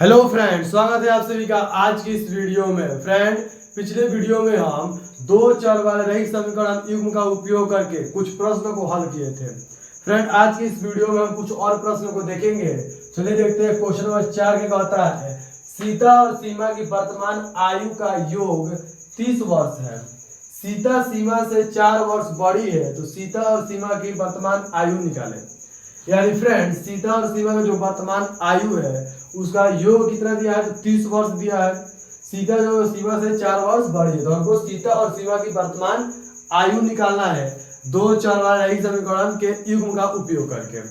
Hello friend, स्वागत है आप सभी का आज की इस वीडियो में। फ्रेंड, पिछले वीडियो में हम दो चर वाले रैखिक समीकरण युग्म का उपयोग करके कुछ प्रश्नों को हल किए थे। फ्रेंड, आज की इस वीडियो में हम कुछ और प्रश्नों को देखेंगे। चलिए देखते हैं। क्वेश्चन नंबर 4 के कहता है सीता और सीमा की वर्तमान आयु का योग 30 वर्ष है। सीता सीमा से 4 वर्ष बड़ी है, तो सीता और सीमा की वर्तमान आयु निकालें। यानी फ्रेंड, सीता और सीमा का जो वर्तमान आयु है उसका योग कितना दिया है, तो 30 वर्ष दिया है। सीता जो सीमा से 4 वर्ष बड़ी है, तो हमको सीता और सीमा की वर्तमान आयु निकालना है दो चर वाले रैखिक समीकरण के युग्म का उपयोग करके।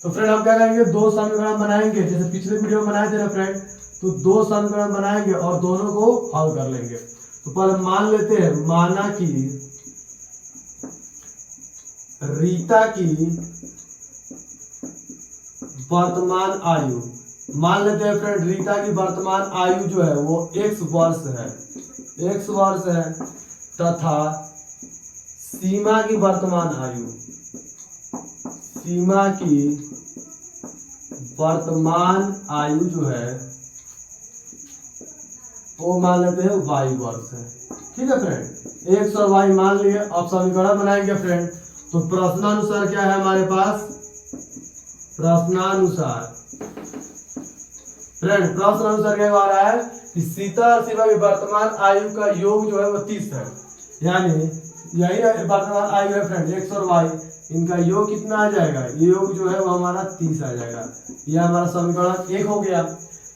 तो फ्रेंड, हम क्या करेंगे, दो समीकरण बनाएंगे जैसे पिछले वीडियो में बनाए थे ना फ्रेंड। तो दो समीकरण बनाएंगे और दोनों को हल कर लेंगे। तो पहले मान लेते हैं, माना कि रीता की वर्तमान आयु, मान लेते हैं फ्रेंड, रीता की वर्तमान आयु जो है वो x वर्ष है तथा सीमा की वर्तमान आयु, सीमा की वर्तमान आयु जो है वो मान लेते हैं y वर्ष है। ठीक है फ्रेंड, x और y मान लिए। अब समीकरण बनाएंगे फ्रेंड। तो प्रश्नानुसार क्या है हमारे पास, प्रश्नानुसार फ्रेंड, प्रश्नानुसार क्या आ रहा है कि सीता और सीमा की वर्तमान आयु का योग जो है वो 30 है। यानी यही वर्तमान आयु है फ्रेंड, x और y, इनका योग कितना आ जाएगा, योग जो है वो हमारा 30 आ जाएगा। यह हमारा समीकरण 1 हो गया।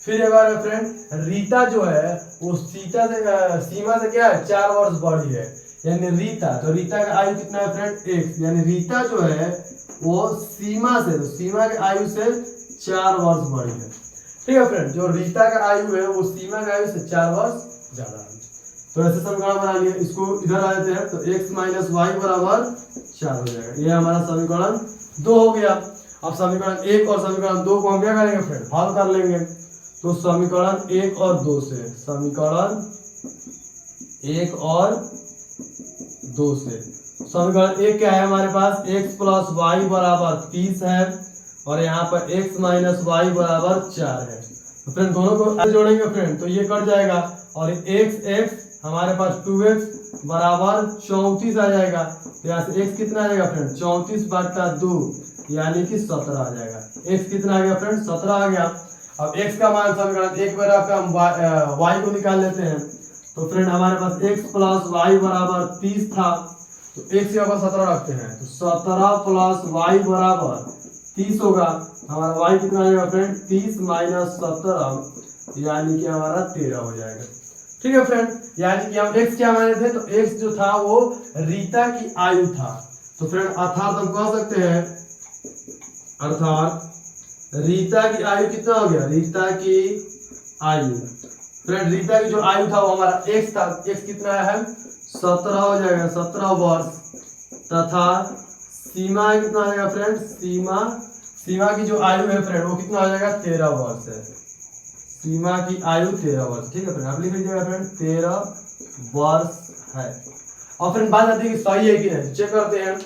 फिर एक बार फ्रेंड, रीता जो है वो सीता से सीमा से क्या है 4 वर्ष बड़ी है। यानी रीता, तो रीता का आयु कितना है फ्रेंड, x। यानी रीता जो है वो सीमा से, तो सीमा की आयु से 4 वर्ष बड़ी है। ठीक है फ्रेंड, जो रीता का आयु है वो सीमा की आयु से 4 वर्ष ज्यादा है। तो ऐसे समीकरण बना लिए। इसको इधर आ जाते हैं तो x माइनस वाई बराबर 4 हो जाएगा। ये हमारा समीकरण 2 हो गया। अब समीकरण 1 और समीकरण 2 को हम क्या करेंगे फ्रेंड, हल कर लेंगे। तो समीकरण 1 और 2 से, समीकरण 1 और 2 से, समीकरण 1 क्या है हमारे पास, x प्लस वाई बराबर 30 है और यहाँ पर x माइनस वाई बराबर 4 है। तो फ्रेंड दोनों को जोड़ेंगे फ्रेंड तो ये कट जाएगा और x हमारे पास 2x बराबर 34 आ जाएगा। तो यहाँ से x कितना आ जाएगा फ्रेंड, 34/2 यानी कि 17 आ जाएगा। x कितना आ गया फ्रेंड, 17 आ गया। अब x का मान समीकरण 1 बराबर हम y को निकाल लेते हैं। तो फ्रेंड हमारे पास x प्लस वाई बराबर 30 था, तो x यहाँ पर 17 रखते हैं। तो 17 प्लस वाई बराबर 30 होगा। हमारा y कितना आ जाएगा फ्रेंड, 30 माइनस 17 यानी कि हमारा 13 हो जाएगा। ठीक है फ्रेंड, यानी कि हम x क्या माने थे, तो x जो था वो रीता की आयु था। तो फ्रेंड अर्थात हम कह सकते हैं, अर्थात रीता की आयु कितना हो गया, रीता की आयु, फ्रेंड रीता की जो आयु था वो हमारा x था। x कितना है, 17 हो जाएगा, 17 वर्ष। तथा सीमा कितना आ जाएगा फ्रेंड, सीमा की जो आयु है फ्रेंड वो कितना आ जाएगा, 13 वर्ष है। सीमा की आयु 13 वर्ष। ठीक है फ्रेंड, आप लिख लीजिएगा फ्रेंड 13 वर्ष है। और फ्रेंड बात आती है कि सही है कि नहीं, चेक करते हैं।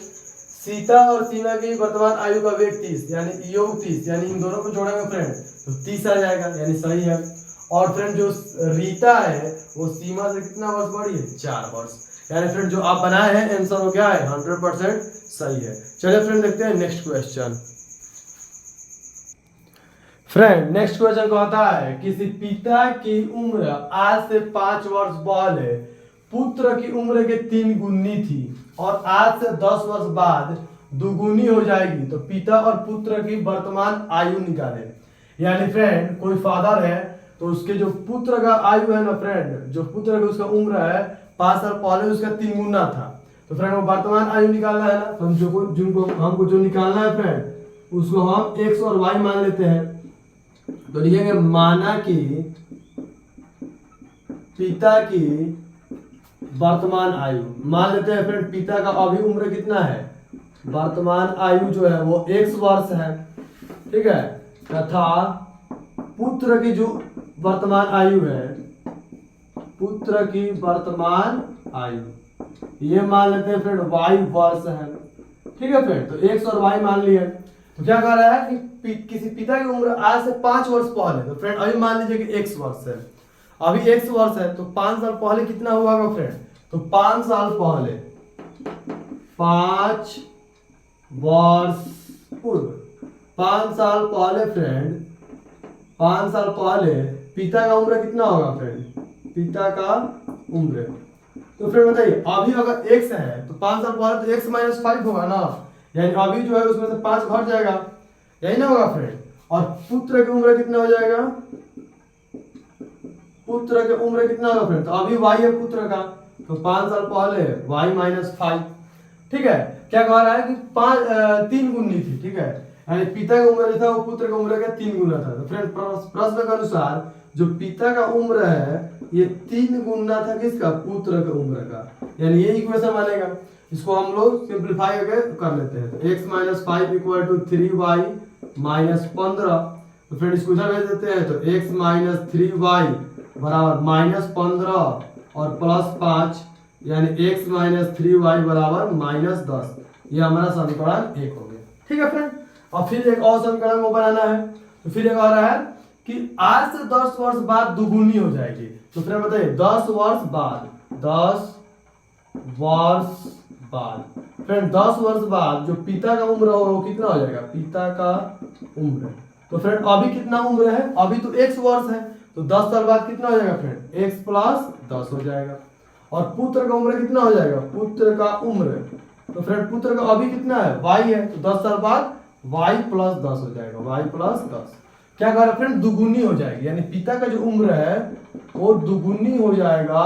सीता और सीमा की वर्तमान आयु का वेग 30 यानी योग 30, यानी इन दोनों को जोड़ेंगे फ्रेंड तो 30 आ जाएगा, यानी सही है। और फ्रेंड जो रीता है वो सीमा से कितना वर्ष बड़ी है, 4 वर्ष। यानी फ्रेंड जो आप बनाए हैं आंसर हो गया है 100% सही है। चलिए फ्रेंड देखते हैं next question. Friend next question कहता है किसी पिता की उम्र आज से 5 वर्ष पहले पुत्र की उम्र के 3 गुनी थी और आज से 10 वर्ष बाद दुगुनी हो जाएगी, तो पिता और पुत्र की वर्तमान आयु निकाले। यानी फ्रेंड कोई फादर है तो उसके जो पुत्र का आयु है ना फ्रेंड, जो पुत्र का उसका उम्र है 5 साल पहले उसका 3 गुना था। तो फ्रेंड वो वर्तमान आयु निकालना है ना, तो हमको जो निकालना है फ्रेंड उसको हम x और y मान लेते हैं। तो लिखेंगे माना कि पिता की वर्तमान आयु, मान लेते हैं फ्रेंड पिता का अभी उम्र कितना है, वर्तमान आयु जो है वो x वर्ष है। ठीक है, तथा पुत्र की जो वर्तमान आयु है, पुत्र की वर्तमान आयु ये मान लेते हैं फ्रेंड y वर्ष है। ठीक है फ्रेंड, तो x और y मान लिए। तो क्या कह रहा है कि किसी पिता की उम्र आज से 5 वर्ष पहले, तो फ्रेंड अभी मान लीजिए कि x वर्ष है, अभी x वर्ष है, तो 5 साल पहले कितना हुआ होगा फ्रेंड? तो 5 साल पहले, 5 वर्ष पूर्व, 5 साल पहले फ्रेंड, 5 साल पहले पिता का उम्र कितना होगा फ्रेंड? पिता का उम्र, तो फ्रेंड बताइए अभी अगर x है तो 5 साल पहले तो x माइनस 5 होगा ना, यानी अभी जो है उसमें से 5 घट जाएगा, यही ना होगा फ्रेंड। और पुत्र की उम्र कितना हो जाएगा? पुत्र की उम्र कितना होगा फ्रेंड? तो अभी y है पुत्र का, तो 5 साल पहले y माइनस 5, ठीक है। क्या कह रहा है कि 3 गुनी थी, ठीक है, यानी पिता का उम्र जो था वो पुत्र का उम्र का 3 गुना था। तो फ्रेंड प्रश्न के अनुसार जो पिता का उम्र है ये 3 गुना था किसका? पुत्र के उम्र का, यानी ये इक्वेशन बनेगा। इसको हम लोग सिंपलीफाई कर लेते हैं, तो x minus 5 equal to 3y minus 15, तो फ्रेंड इसको इधर भेज देते हैं, तो x माइनस 3y बराबर माइनस 15 और प्लस 5, यानी x माइनस 3y बराबर माइनस 10। ये हमारा समीकरण 1 हो गया, ठीक है फ्रेंड। और फिर एक और समीकरण को बनाना है, तो फिर एक आ रहा है कि आज से 10 वर्ष बाद दुगुनी हो जाएगी। तो फ्रेंड बताइए 10 वर्ष बाद, 10 वर्ष बाद फ्रेंड 10 वर्ष बाद जो पिता का उम्र होगा वो कितना हो जाएगा? पिता का उम्र, तो फ्रेंड अभी कितना उम्र है? अभी तो x वर्ष है, तो 10 साल बाद कितना हो जाएगा फ्रेंड? x प्लस 10 हो जाएगा। और पुत्र का उम्र कितना हो जाएगा? पुत्र का उम्र, तो फ्रेंड पुत्र का अभी कितना है? y है, तो 10 साल बाद y प्लस 10 हो जाएगा, y प्लस 10। क्या कह रहा है फ्रेंड? दुगुनी हो जाएगी, यानी पिता का जो उम्र है वो दुगुनी हो जाएगा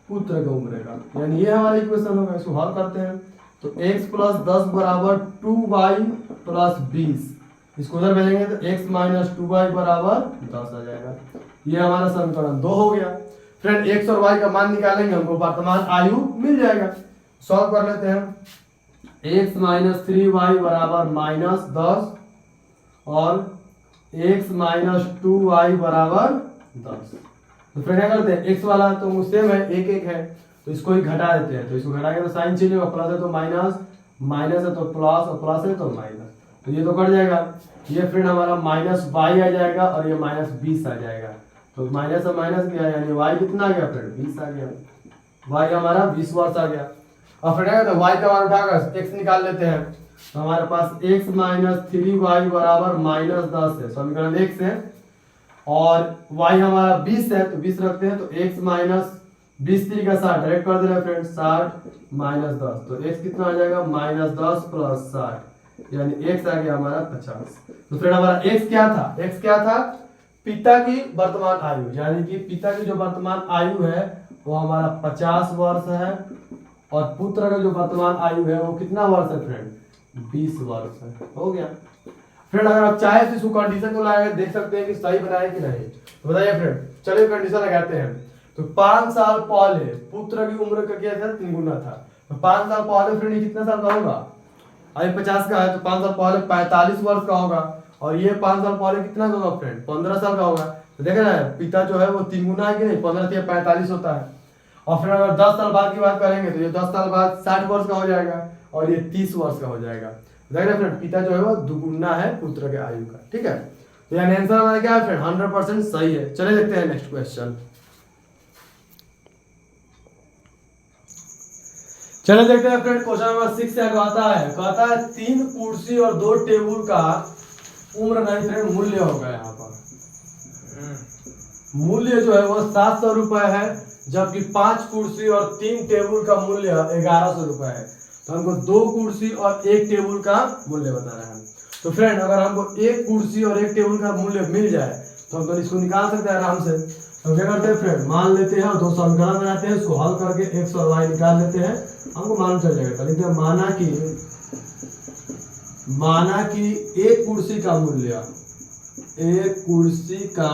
पुत्र के उम्र का, यानी ये हमारा इक्वेशन होगा। इसको हल करते हैं, तो x प्लस 10 बराबर 2y प्लस 20, इसको उधर भेजेंगे तो x माइनस 2y बराबर 10 आ जाएगा। ये हमारा समीकरण 2 हो गया। फ्रेंड x और y का मान निकालेंगे, हमको वर्तमान आयु मिल जाएगा। सॉल्व कर लेते हैं, x माइनस 3y बराबर माइनस 10 और x माइनस 2y बराबर 10। तो फ्रेंड क्या करते हैं, x वाला तो सेम है, एक एक है, तो इसको ही घटा देते हैं, तो इसको घटाएंगे तो साइन चेंज होगा, प्लस है तो माइनस, माइनस है तो प्लस और प्लस है तो माइनस, तो ये तो कट जाएगा। ये फ्रेंड हमारा माइनस y आ जाएगा और ये माइनस 20 आ जाएगा, तो माइनस और माइनस गया, यानी y कितना आ गया फ्रेंड? 20 आ गया, y हमारा 20 वर्ष आ गया। और फ्रेंड क्या करते हैं, y का मान उठाकर x निकाल लेते हैं, तो हमारे पास x माइनस 3y बराबर माइनस 10 है, समीकरण 1 से, और y हमारा 20 है तो 20 रखते हैं, तो x माइनस 20 3 का 60 डायरेक्ट कर दे रहे हैं फ्रेंड, 60 माइनस 10, तो x कितना आ जाएगा? माइनस 10 प्लस 60, यानी x आ गया हमारा 50। तो फ्रेंड हमारा x क्या था? x क्या था? पिता की वर्तमान आयु, यानी कि पिता की जो वर्तमान आयु है वो हमारा 50 वर्ष है, और पुत्र का जो वर्तमान आयु है वो कितना वर्ष है फ्रेंड? 20 वर्ष है। हो गया फ्रेंड। अगर आप चाहे तो इसको कंडीशन को लगा देख सकते हैं कि सही बनाए कि नहीं, तो बताइए फ्रेंड। चलिए कंडीशन लगाते हैं, तो 5 साल पहले पुत्र की उम्र का क्या था? 3 गुना था, तो 5 साल पहले फ्रेंड कितना साल का होगा? अभी 50 का है, तो 5 साल पहले 45 वर्ष का होगा, और ये 5 साल पहले कितना का होगा फ्रेंड? 15 साल का होगा। तो देख रहे हैं पिता जो है वो 3 गुना है कि नहीं? 15 से 45 होता है। और फिर अगर 10 साल बाद की बात करेंगे तो ये 10 साल बाद 60 वर्ष का हो जाएगा, और ये 30 वर्ष का हो जाएगा। देख रहे फ्रेंड पिता जो है वो दुगुना है पुत्र के आयु का, ठीक है। तो यानी आंसर हमारा क्या है फ्रेंड? 100% सही है। चलिए देखते हैं नेक्स्ट क्वेश्चन। चलिए देखते हैं फ्रेंड, क्वेश्चन नंबर 6 से कहता है 3 कुर्सी और 2 टेबल का उम्र नहीं फ्रेंड मूल्य होगा। यहाँ पर मूल्य जो है वो 700 रुपए है, जबकि 5 कुर्सी और 3 टेबल का मूल्य 1100 रुपए है। तो हमको 2 कुर्सी और 1 टेबल का मूल्य बताना है। तो फ्रेंड अगर हमको 1 कुर्सी और 1 टेबल का मूल्य मिल जाए तो हम तो इसको निकाल सकते हैं आराम से। तो क्या करते हैं फ्रेंड, मान लेते हैं और 2 समीकरण बनाते हैं, इसको हल करके x और y निकाल लेते हैं, हमको मालूम चल जाएगा। तो लिखते हैं माना कि 1 कुर्सी का मूल्य, 1 कुर्सी का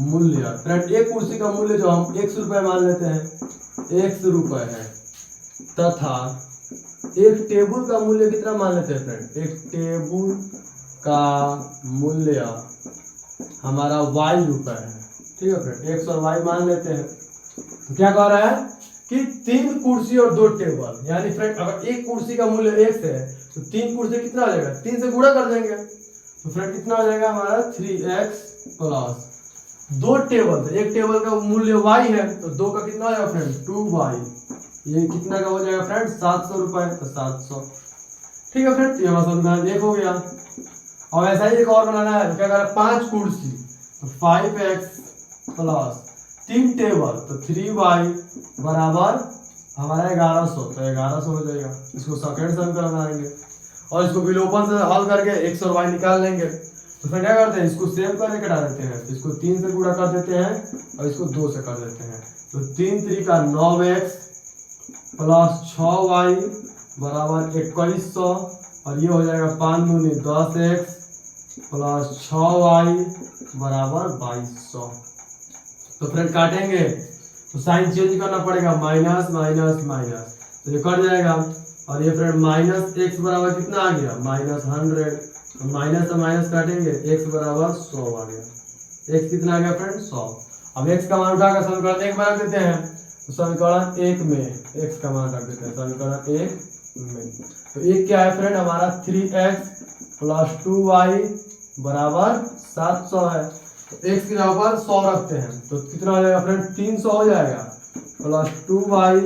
मूल्य फ्रेंड 1 कुर्सी का मूल्य जो हम 100 रुपए मान लेते हैं, 100 रुपए है, तथा 1 टेबल का मूल्य कितना मान लेते हैं फ्रेंड? 1 टेबल का मूल्य हमारा y रुपए है, ठीक है फ्रेंड। x और y मान लेते हैं। तो क्या कह रहा है कि 3 कुर्सी और 2 टेबल, यानी फ्रेंड अगर 1 कुर्सी का मूल्य x है तो 3 कुर्सी कितना हो जाएगा, 3 से गुणा कर देंगे तो फ्रेंड कितना हो जाएगा हमारा 3x प्लस 2 टेबल, एक टेबल का मूल्य y है तो 2 का कितना हो जाएगा फ्रेंड 2y, ये कितना का हो जाएगा फ्रेंड 700 रुपए, तो 700। ठीक है फ्रेंड, ये हमारा समीकरण 1 हो गया। और ऐसा ही एक और बनाना है, क्या करें 5 कुर्सी तो 5x प्लस 3 टेबल तो 3y बराबर हमारा 1100, तो 1100 हो जाएगा। इसको सेकंड समीकरण बनाएंगे और इसको विलोपन से हल करके x और y निकाल लेंगे। तो फिर क्या करते हैं, इसको सेव करके कटा देते हैं, इसको 3 से गुणा कर देते हैं और इसको 2 से कर देते हैं। तो 3 3 का 9x प्लस 6y बराबर 2100 और ये हो जाएगा 5 दूनी 10x प्लस 6y बराबर 2200। तो फ्रेंड काटेंगे तो साइन चेंज करना पड़ेगा, माइनस माइनस माइनस, तो ये कट जाएगा। और ये फ्रेंड माइनस x बराबर कितना आ गया -100, तो माइनस से माइनस काटेंगे x बराबर 100 आ गया। x कितना आ गया फ्रेंड 100। अब x का मान उठाकर समीकरण 1 में रख देते हैं, तो समीकरण 1 में x का मान रख देते हैं समीकरण 1 में। तो एक क्या है फ्रेंड हमारा 3x प्लस 2y बराबर 700 है। तो x की जगह पर 100 रखते हैं तो कितना हो जाएगा फ्रेंड 300 हो जाएगा प्लस 2y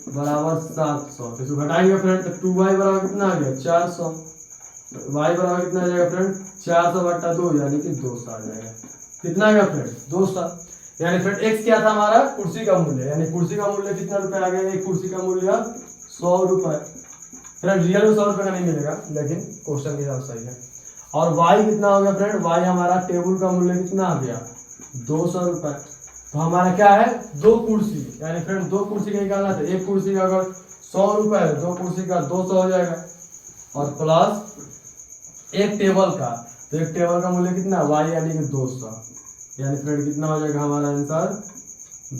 बराबर 700। तो इसको घटाएंगे फ्रेंड तो 2y बराबर कितना आ गया 400, y बराबर कितना आ जाएगा फ्रेंड 400 बटा 2 यानी कि 200 आ जाएगा। कितना आ गया फ्रेंड 200। यानी फ्रेंड x क्या था हमारा कुर्सी का मूल्य, यानी कुर्सी का मूल्य कितना रुपए आ गया, एक कुर्सी का मूल्य 100 रुपए। फ्रेंड रियल में 100 रुपए का नहीं मिलेगा लेकिन क्वेश्चन के हिसाब सही है। और y कितना हो गया फ्रेंड, y हमारा टेबल का मूल्य कितना आ गया 200 रुपए। तो हमारा क्या है 2 कुर्सी, यानी फ्रेंड 2 कुर्सी का निकालना था, एक कुर्सी का अगर 100 रुपए है 2 कुर्सी का 200 हो जाएगा और प्लस एक टेबल का, तो एक टेबल का मूल्य कितना y यानी कि 200, यानी फ्रेंड कितना हो जाएगा हमारा आंसर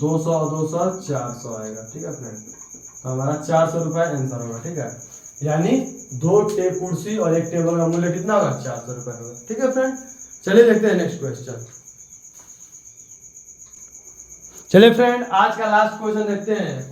200 और 200 400 आएगा। ठीक है फ्रेंड, तो हमारा 400 रुपए आंसर होगा। ठीक है, यानी 2 कुर्सी और एक टेबल का मूल्य कितना होगा 400 रुपए होगा। ठीक है फ्रेंड, चलिए देखते हैं नेक्स्ट क्वेश्चन। चलिए फ्रेंड आज का लास्ट क्वेश्चन देखते हैं।